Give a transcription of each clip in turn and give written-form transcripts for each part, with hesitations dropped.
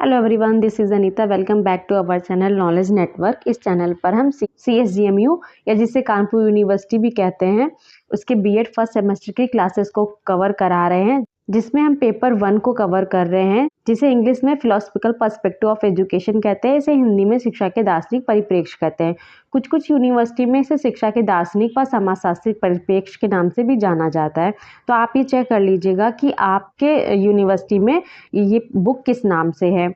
Hello everyone, this is Anita. Welcome back to our channel knowledge network. इस channel पर हम CSGMU या जिसे कानपुर यूनिवर्सिटी भी कहते हैं उसके बीएड फर्स्ट सेमेस्टर की क्लासेस को कवर करा रहे हैं, जिसमें हम पेपर 1 को कवर कर रहे हैं, जिसे इंग्लिश में फिलोसफिकल पर्सपेक्टिव ऑफ एजुकेशन कहते हैं। इसे हिंदी में शिक्षा के दार्शनिक परिप्रेक्ष्य कहते हैं। कुछ यूनिवर्सिटी में इसे शिक्षा के दार्शनिक व समाजशास्त्रिक परिप्रेक्ष्य के नाम से भी जाना जाता है। तो आप ये चेक कर लीजिएगा कि आपके यूनिवर्सिटी में ये बुक किस नाम से है।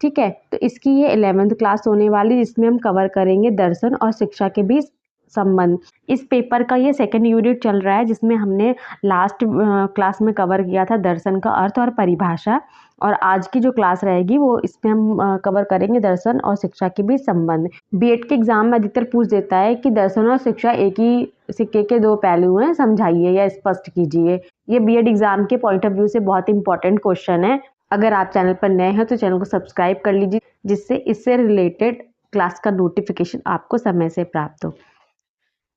ठीक है, तो इसकी ये 11th क्लास होने वाली, जिसमें हम कवर करेंगे दर्शन और शिक्षा के बीच संबंध। इस पेपर का ये सेकंड यूनिट चल रहा है, जिसमें हमने लास्ट क्लास में कवर किया था दर्शन का अर्थ और परिभाषा, और आज की जो क्लास रहेगी वो इसमें हम कवर करेंगे दर्शन और शिक्षा के बीच संबंध। बीएड के एग्जाम में अधिकतर पूछ देता है कि दर्शन और शिक्षा एक ही सिक्के के दो पहलू हैं, समझाइए या स्पष्ट कीजिए। ये बीएड एग्जाम के पॉइंट ऑफ व्यू से बहुत इंपॉर्टेंट क्वेश्चन है। अगर आप चैनल पर नए हैं तो चैनल को सब्सक्राइब कर लीजिए, जिससे इससे रिलेटेड क्लास का नोटिफिकेशन आपको समय से प्राप्त हो।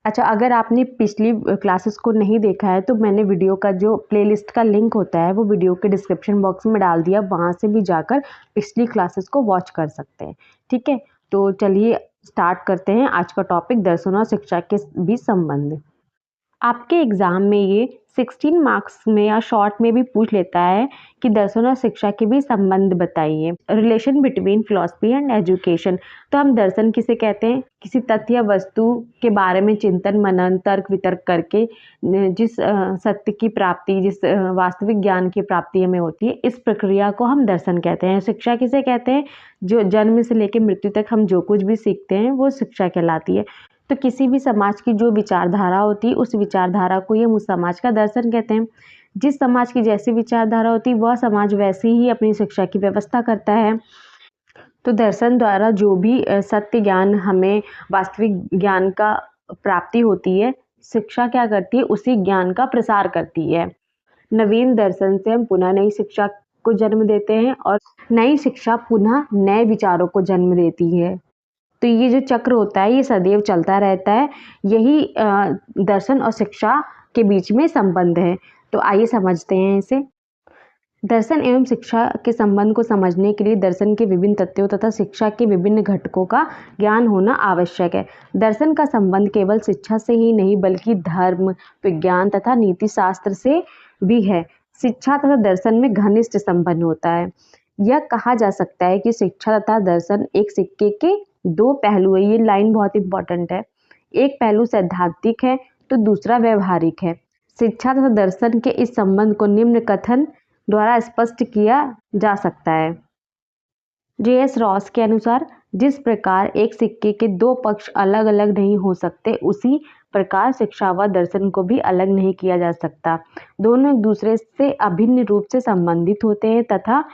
अच्छा, अगर आपने पिछली क्लासेस को नहीं देखा है तो मैंने वीडियो का जो प्लेलिस्ट का लिंक होता है वो वीडियो के डिस्क्रिप्शन बॉक्स में डाल दिया, वहाँ से भी जाकर पिछली क्लासेस को वॉच कर सकते हैं। ठीक है, तो चलिए स्टार्ट करते हैं आज का टॉपिक, दर्शन और शिक्षा के बीच संबंध। आपके एग्ज़ाम में ये 16 मार्क्स में या शॉर्ट में भी पूछ लेता है कि दर्शन और शिक्षा के बीच संबंध बताइए, relation between philosophy and education. तो हम दर्शन किसे कहते हैं? किसी तथ्य या वस्तु के बारे में चिंतन मनन तर्क वितर्क करके जिस सत्य की प्राप्ति, जिस वास्तविक ज्ञान की प्राप्ति हमें होती है, इस प्रक्रिया को हम दर्शन कहते हैं। शिक्षा किसे कहते हैं? जो जन्म से लेकर मृत्यु तक हम जो कुछ भी सीखते हैं वो शिक्षा कहलाती है। तो किसी भी समाज की जो विचारधारा होती है उस विचारधारा को ये उस समाज का दर्शन कहते हैं। जिस समाज की जैसी विचारधारा होती है वह समाज वैसी ही अपनी शिक्षा की व्यवस्था करता है। तो दर्शन द्वारा जो भी सत्य ज्ञान, हमें वास्तविक ज्ञान का प्राप्ति होती है, शिक्षा क्या करती है? उसी ज्ञान का प्रसार करती है। नवीन दर्शन से हम पुनः नई शिक्षा को जन्म देते हैं और नई शिक्षा पुनः नए विचारों को जन्म देती है। तो ये जो चक्र होता है ये सदैव चलता रहता है। यही दर्शन और शिक्षा के बीच में संबंध है। तो आइए समझते हैं इसे। दर्शन एवं शिक्षा के संबंध को समझने के लिए दर्शन के विभिन्न तथ्यों तथा शिक्षा के विभिन्न घटकों का ज्ञान होना आवश्यक है। दर्शन का संबंध केवल शिक्षा से ही नहीं बल्कि धर्म, विज्ञान तथा नीति शास्त्र से भी है। शिक्षा तथा दर्शन में घनिष्ठ संबंध होता है। यह कहा जा सकता है कि शिक्षा तथा दर्शन एक सिक्के के दो पहलू है। ये लाइन बहुत इंपॉर्टेंट है। एक पहलू सैद्धांतिक है तो दूसरा व्यवहारिक है। शिक्षा तथा दर्शन के इस संबंध को निम्न कथन द्वारा स्पष्ट किया जा सकता है। J.S. रॉस के अनुसार जिस प्रकार एक सिक्के के दो पक्ष अलग अलग नहीं हो सकते, उसी प्रकार शिक्षा व दर्शन को भी अलग नहीं किया जा सकता। दोनों एक दूसरे से अभिन्न रूप से संबंधित होते हैं तथा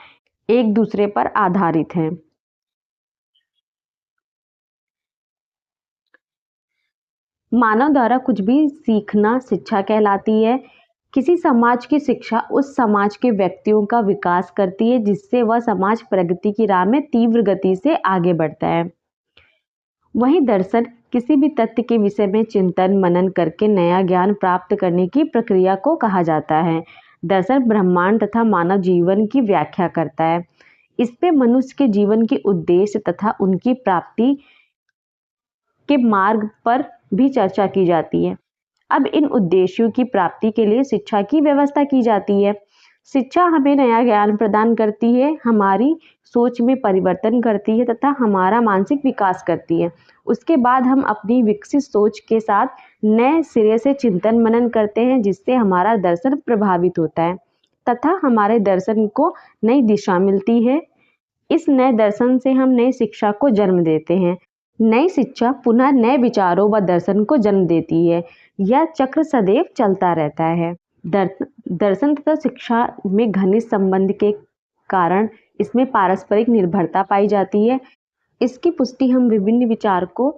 एक दूसरे पर आधारित हैं। मानव द्वारा कुछ भी सीखना शिक्षा कहलाती है। किसी समाज की शिक्षा उस समाज के व्यक्तियों का विकास करती है, जिससे वह समाज प्रगति की राह में तीव्र गति से आगे बढ़ता है। वहीं दर्शन किसी भी तथ्य के विषय में चिंतन मनन करके नया ज्ञान प्राप्त करने की प्रक्रिया को कहा जाता है। दर्शन ब्रह्मांड तथा मानव जीवन की व्याख्या करता है। इसमें मनुष्य के जीवन के उद्देश्य तथा उनकी प्राप्ति के मार्ग पर भी चर्चा की जाती है। अब इन उद्देश्यों की प्राप्ति के लिए शिक्षा की व्यवस्था की जाती है। शिक्षा हमें नया ज्ञान प्रदान करती है, हमारी सोच में परिवर्तन करती है तथा हमारा मानसिक विकास करती है। उसके बाद हम अपनी विकसित सोच के साथ नए सिरे से चिंतन मनन करते हैं, जिससे हमारा दर्शन प्रभावित होता है तथा हमारे दर्शन को नई दिशा मिलती है। इस नए दर्शन से हम नई शिक्षा को जन्म देते हैं। नई शिक्षा पुनः नए विचारों व दर्शन को जन्म देती है। यह चक्र सदैव चलता रहता है। दर्शन तथा शिक्षा में घनिष्ठ संबंध के कारण इसमें पारस्परिक निर्भरता पाई जाती है। इसकी पुष्टि हम विभिन्न विचारकों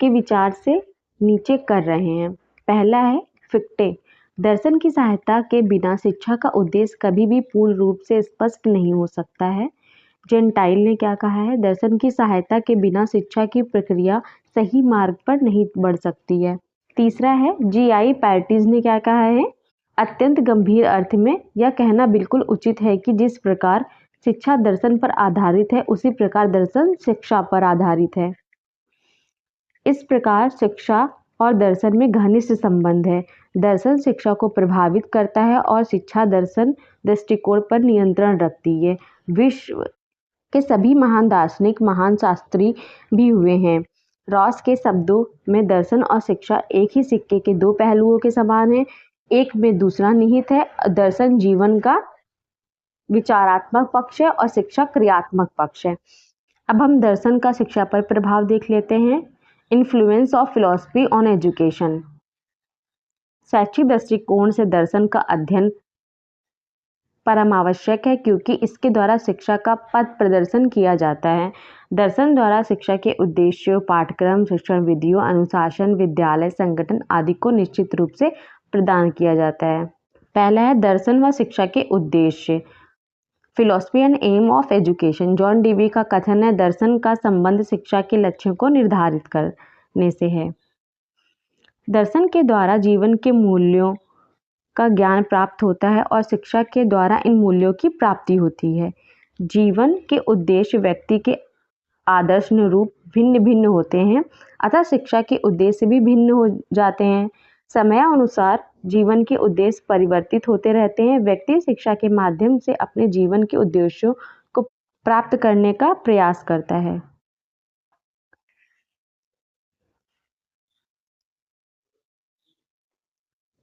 के विचार से नीचे कर रहे हैं। पहला है फिक्टे। दर्शन की सहायता के बिना शिक्षा का उद्देश्य कभी भी पूर्ण रूप से स्पष्ट नहीं हो सकता है। जेंटाइल ने क्या कहा है? दर्शन की सहायता के बिना शिक्षा की प्रक्रिया सही मार्ग पर नहीं बढ़ सकती है। तीसरा है G.I. पैर्टीज ने क्या कहा है? अत्यंत गंभीर अर्थ में यह कहना बिल्कुल उचित है कि जिस प्रकार शिक्षा दर्शन पर आधारित है, उसी प्रकार दर्शन शिक्षा पर आधारित है। इस प्रकार शिक्षा और दर्शन में घनिष्ठ संबंध है। दर्शन शिक्षा को प्रभावित करता है और शिक्षा दर्शन दृष्टिकोण पर नियंत्रण रखती है। विश्व के सभी महान दार्शनिक, महान शास्त्री भी हुए हैं। रॉस के शब्दों में दर्शन और शिक्षा एक ही सिक्के के दो पहलुओं के समान है, एक में दूसरा निहित है। दर्शन जीवन का विचारात्मक पक्ष है और शिक्षा क्रियात्मक पक्ष है। अब हम दर्शन का शिक्षा पर प्रभाव देख लेते हैं। Influence of philosophy on education. शैक्षिक दृष्टिकोण से दर्शन का अध्ययन परम आवश्यक है, क्योंकि इसके द्वारा शिक्षा का पथ प्रदर्शन किया जाता है। दर्शन द्वारा शिक्षा के उद्देश्यों, पाठ्यक्रम, शिक्षण विधियों, अनुशासन, विद्यालय संगठन आदि को निश्चित रूप से प्रदान किया जाता है। पहला है दर्शन व शिक्षा के उद्देश्य। Philosophy and aim of education. John Dewey का कथन है, दर्शन का संबंध शिक्षा के लक्ष्यों को निर्धारित करने से है। दर्शन के द्वारा जीवन के मूल्यों का ज्ञान प्राप्त होता है और शिक्षा के द्वारा इन मूल्यों की प्राप्ति होती है। जीवन के उद्देश्य व्यक्ति के आदर्श अनुरूप भिन्न भिन्न होते हैं, अतः शिक्षा के उद्देश्य भी भिन्न हो जाते हैं। समयानुसार जीवन के उद्देश्य परिवर्तित होते रहते हैं। व्यक्ति शिक्षा के माध्यम से अपने जीवन के उद्देश्यों को प्राप्त करने का प्रयास करता है।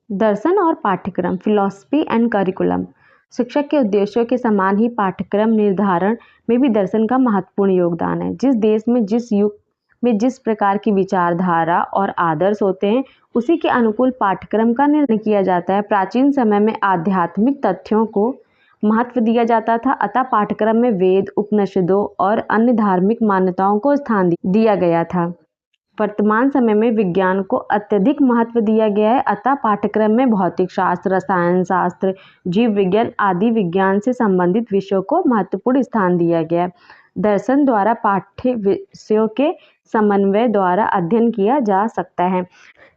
दर्शन और पाठ्यक्रम। Philosophy and curriculum. शिक्षा के उद्देश्यों के समान ही पाठ्यक्रम निर्धारण में भी दर्शन का महत्वपूर्ण योगदान है। जिस देश में, जिस युग में जिस प्रकार की विचारधारा और आदर्श होते हैं, उसी के अनुकूल पाठ्यक्रम का निर्णय किया जाता है। प्राचीन समय में आध्यात्मिक तथ्यों को महत्व दिया जाता था, अतः पाठ्यक्रम में वेद, उपनिषदों और अन्य धार्मिक मान्यताओं को स्थान दिया गया था। वर्तमान समय में विज्ञान को अत्यधिक महत्व दिया गया है, अतः पाठ्यक्रम में भौतिक शास्त्र, रसायन शास्त्र, जीव विज्ञान आदि विज्ञान से संबंधित विषयों को महत्वपूर्ण स्थान दिया गया है। दर्शन द्वारा पाठ्य विषयों के समन्वय द्वारा अध्ययन किया जा सकता है।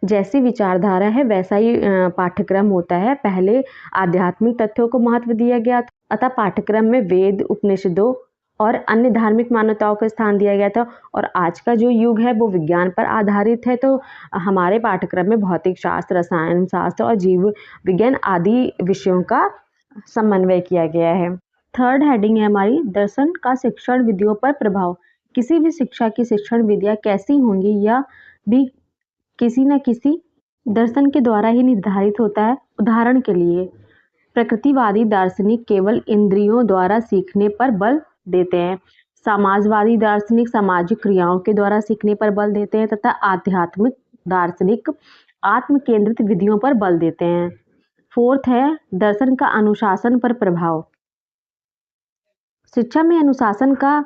जैसी विचारधारा है वैसा ही पाठ्यक्रम होता है। पहले आध्यात्मिक तथ्यों को महत्व दिया गया था, अतः पाठ्यक्रम में वेद, उपनिषदों और अन्य धार्मिक मान्यताओं को स्थान दिया गया था। और आज का जो युग है वो विज्ञान पर आधारित है, तो हमारे पाठ्यक्रम में भौतिक शास्त्र, रसायन शास्त्र और जीव विज्ञान आदि विषयों का समन्वय किया गया है। थर्ड हेडिंग है हमारी, दर्शन का शिक्षण विधियों पर प्रभाव। किसी भी शिक्षा की शिक्षण विधियाँ कैसी होंगी यह भी किसी न किसी दर्शन के द्वारा ही निर्धारित होता है। उदाहरण के लिए प्रकृतिवादी दार्शनिक केवल इंद्रियों द्वारा सीखने पर बल देते हैं, समाजवादी दार्शनिक सामाजिक क्रियाओं के द्वारा सीखने पर बल देते हैं तथा आध्यात्मिक दार्शनिक आत्म केंद्रित विधियों पर बल देते हैं। फोर्थ है दर्शन का अनुशासन पर प्रभाव। शिक्षा में अनुशासन का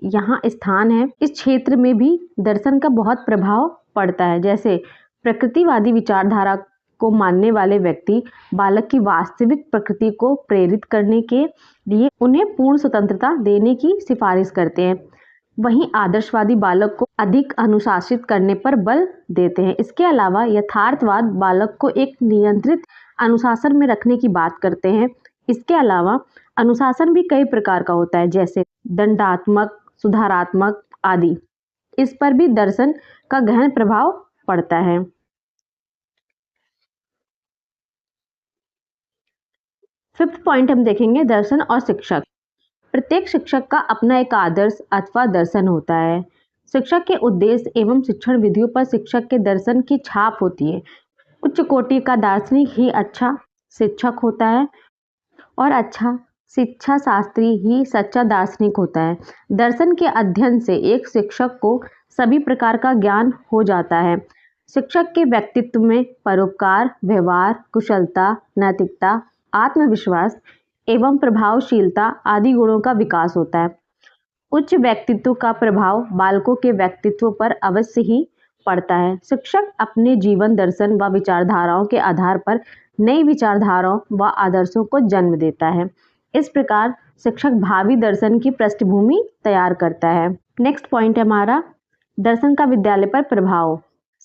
यहाँ स्थान है। इस क्षेत्र में भी दर्शन का बहुत प्रभाव पड़ता है। जैसे प्रकृतिवादी विचारधारा को मानने वाले व्यक्ति बालक की वास्तविक प्रकृति को प्रेरित करने के लिए उन्हें पूर्ण स्वतंत्रता देने की सिफारिश करते हैं। वहीं आदर्शवादी बालक को अधिक अनुशासित करने पर बल देते हैं। इसके अलावा यथार्थवाद बालक को एक नियंत्रित अनुशासन में रखने की बात करते हैं। इसके अलावा अनुशासन भी कई प्रकार का होता है, जैसे दंडात्मक, सुधारात्मक आदि। इस पर भी दर्शन का गहन प्रभाव पड़ता है। फिफ्थ पॉइंट हम देखेंगे, दर्शन और शिक्षक। प्रत्येक शिक्षक का अपना एक आदर्श अथवा दर्शन होता है। शिक्षक के उद्देश्य एवं शिक्षण विधियों पर शिक्षक के दर्शन की छाप होती है। उच्च कोटि का दार्शनिक ही अच्छा शिक्षक होता है और अच्छा शिक्षा शास्त्री ही सच्चा दार्शनिक होता है। दर्शन के अध्ययन से एक शिक्षक को सभी प्रकार का ज्ञान हो जाता है। शिक्षक के व्यक्तित्व में परोपकार, व्यवहार, कुशलता, नैतिकता, आत्मविश्वास एवं प्रभावशीलता आदि गुणों का विकास होता है। उच्च व्यक्तित्व का प्रभाव बालकों के व्यक्तित्व पर अवश्य ही पड़ता है। शिक्षक अपने जीवन दर्शन व विचारधाराओं के आधार पर नई विचारधाराओं व आदर्शों को जन्म देता है। इस प्रकार शिक्षक भावी दर्शन की पृष्ठभूमि तैयार करता है। नेक्स्ट पॉइंट है हमारा, दर्शन का विद्यालय पर प्रभाव।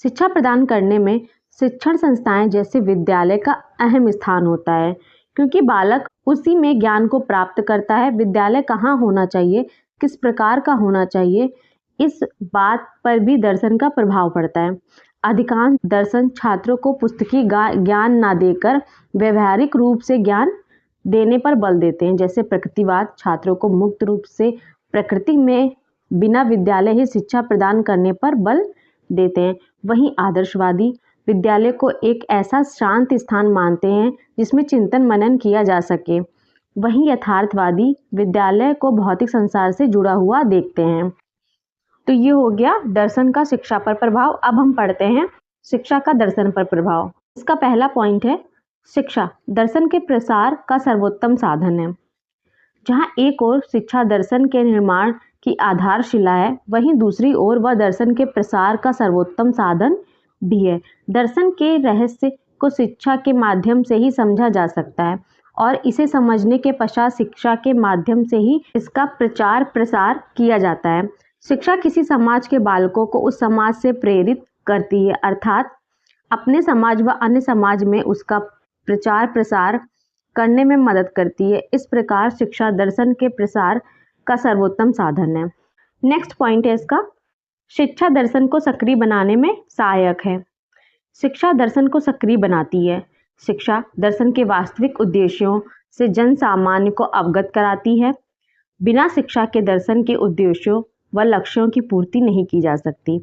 शिक्षा प्रदान करने में शिक्षण संस्थाएं जैसे विद्यालय का अहम स्थान होता है, क्योंकि बालक उसी में ज्ञान को प्राप्त करता है। विद्यालय कहाँ होना चाहिए, किस प्रकार का होना चाहिए, इस बात पर भी दर्शन का प्रभाव पड़ता है। अधिकांश दर्शन छात्रों को पुस्तकीय ज्ञान ना देकर व्यवहारिक रूप से ज्ञान देने पर बल देते हैं। जैसे प्रकृतिवाद छात्रों को मुक्त रूप से प्रकृति में बिना विद्यालय ही शिक्षा प्रदान करने पर बल देते हैं। वहीं आदर्शवादी विद्यालय को एक ऐसा शांत स्थान मानते हैं जिसमें चिंतन मनन किया जा सके। वहीं यथार्थवादी विद्यालय को भौतिक संसार से जुड़ा हुआ देखते हैं। तो ये हो गया दर्शन का शिक्षा पर प्रभाव। अब हम पढ़ते हैं शिक्षा का दर्शन पर प्रभाव। इसका पहला पॉइंट है, शिक्षा दर्शन के प्रसार का सर्वोत्तम साधन है। जहाँ एक ओर शिक्षा दर्शन के निर्माण की आधारशिला है, वहीं दूसरी ओर वह दर्शन के प्रसार का सर्वोत्तम साधन भी है। दर्शन के रहस्य को शिक्षा के माध्यम से ही समझा जा सकता है और इसे समझने के पश्चात शिक्षा के माध्यम से ही इसका प्रचार प्रसार किया जाता है। शिक्षा किसी समाज के बालकों को उस समाज से प्रेरित करती है, अर्थात अपने समाज व अन्य समाज में उसका प्रचार प्रसार करने में मदद करती है। इस प्रकार शिक्षा दर्शन के प्रसार का सर्वोत्तम साधन है। नेक्स्ट पॉइंट है इसका, शिक्षा दर्शन को सक्रिय बनाने में सहायक है। शिक्षा दर्शन को सक्रिय बनाती है। शिक्षा दर्शन के वास्तविक उद्देश्यों से जन सामान्य को अवगत कराती है। बिना शिक्षा के दर्शन के उद्देश्यों व लक्ष्यों की पूर्ति नहीं की जा सकती।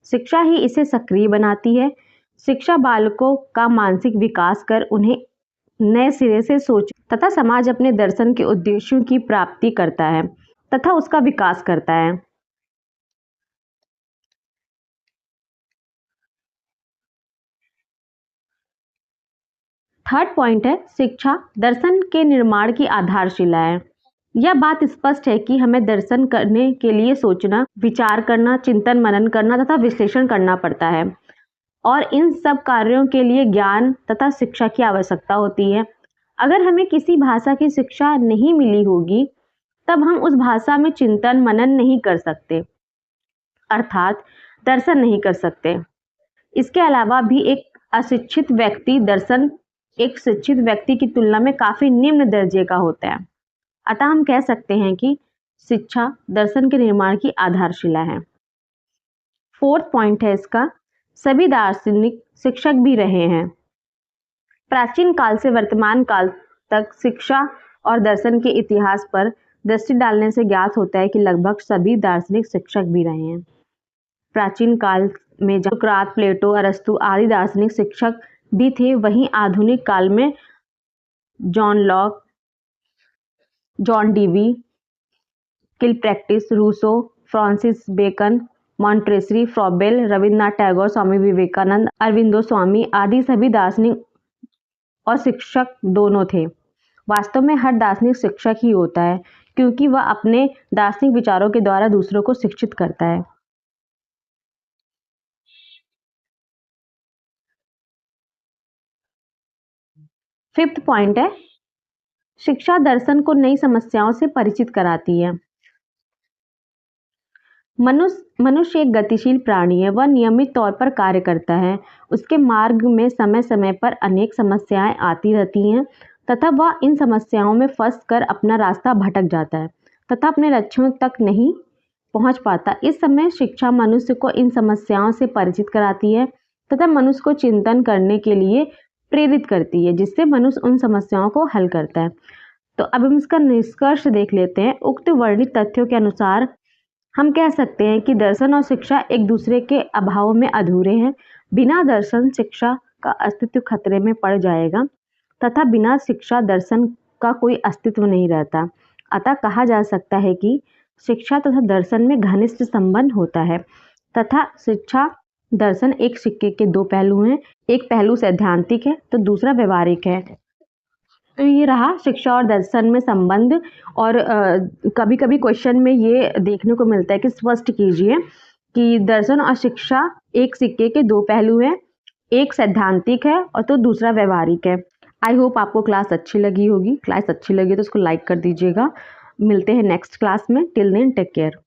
शिक्षा ही इसे सक्रिय बनाती है। शिक्षा बालकों का मानसिक विकास कर उन्हें नए सिरे से सोच तथा समाज अपने दर्शन के उद्देश्यों की प्राप्ति करता है तथा उसका विकास करता है। थर्ड पॉइंट है, शिक्षा दर्शन के निर्माण की आधारशिला है। यह बात स्पष्ट है कि हमें दर्शन करने के लिए सोचना, विचार करना, चिंतन मनन करना तथा विश्लेषण करना पड़ता है और इन सब कार्यों के लिए ज्ञान तथा शिक्षा की आवश्यकता होती है। अगर हमें किसी भाषा की शिक्षा नहीं मिली होगी तब हम उस भाषा में चिंतन मनन नहीं कर सकते, अर्थात दर्शन नहीं कर सकते। इसके अलावा भी एक अशिक्षित व्यक्ति दर्शन एक शिक्षित व्यक्ति की तुलना में काफी निम्न दर्जे का होता है। अतः हम कह सकते हैं कि शिक्षा दर्शन के निर्माण की आधारशिला है। फोर्थ पॉइंट है इसका, सभी दार्शनिक शिक्षक भी रहे हैं। प्राचीन काल से वर्तमान काल तक शिक्षा और दर्शन के इतिहास पर दृष्टि डालने से ज्ञात होता है कि लगभग सभी दार्शनिक शिक्षक भी रहे हैं। प्राचीन काल में सोक्रात, प्लेटो, अरस्तु आदि दार्शनिक शिक्षक भी थे, वहीं आधुनिक काल में John Locke, John Dewey, Kilpatrick, Rousseau, Francis Bacon, Montesquieu, Froebel, Rabindranath Tagore, Swami Vivekananda, Aurobindo Swami आदि सभी दार्शनिक और शिक्षक दोनों थे। वास्तव में हर दार्शनिक शिक्षक ही होता है क्योंकि वह अपने दार्शनिक विचारों के द्वारा दूसरों को शिक्षित करता है। फिफ्थ पॉइंट है, शिक्षा दर्शन को नई समस्याओं से परिचित कराती है। मनुष्य एक गतिशील प्राणी है, वह नियमित तौर पर कार्य करता है। उसके मार्ग में समय समय पर अनेक समस्याएं आती रहती हैं तथा वह इन समस्याओं में फंस कर अपना रास्ता भटक जाता है तथा अपने लक्ष्यों तक नहीं पहुंच पाता। इस समय शिक्षा मनुष्य को इन समस्याओं से परिचित कराती है तथा मनुष्य को चिंतन करने के लिए प्रेरित करती है, जिससे मनुष्य उन समस्याओं को हल करता है। तो अब हम इसका निष्कर्ष देख लेते हैं। उक्त वर्णित तथ्यों के अनुसार हम कह सकते हैं कि दर्शन और शिक्षा एक दूसरे के अभाव में अधूरे हैं। बिना दर्शन शिक्षा का अस्तित्व खतरे में पड़ जाएगा तथा बिना शिक्षा दर्शन का कोई अस्तित्व नहीं रहता। अतः कहा जा सकता है कि शिक्षा तथा दर्शन में घनिष्ठ संबंध होता है तथा शिक्षा दर्शन एक सिक्के के दो पहलू हैं। एक पहलू सैद्धांतिक है तो दूसरा व्यवहारिक है। तो ये रहा शिक्षा और दर्शन में संबंध। और कभी कभी क्वेश्चन में ये देखने को मिलता है कि स्पष्ट कीजिए कि दर्शन और शिक्षा एक सिक्के के दो पहलू हैं, एक सैद्धांतिक है और तो दूसरा व्यवहारिक है। आई होप आपको क्लास अच्छी लगी होगी। क्लास अच्छी लगी तो उसको लाइक कर दीजिएगा। मिलते हैं नेक्स्ट क्लास में। Till then take care.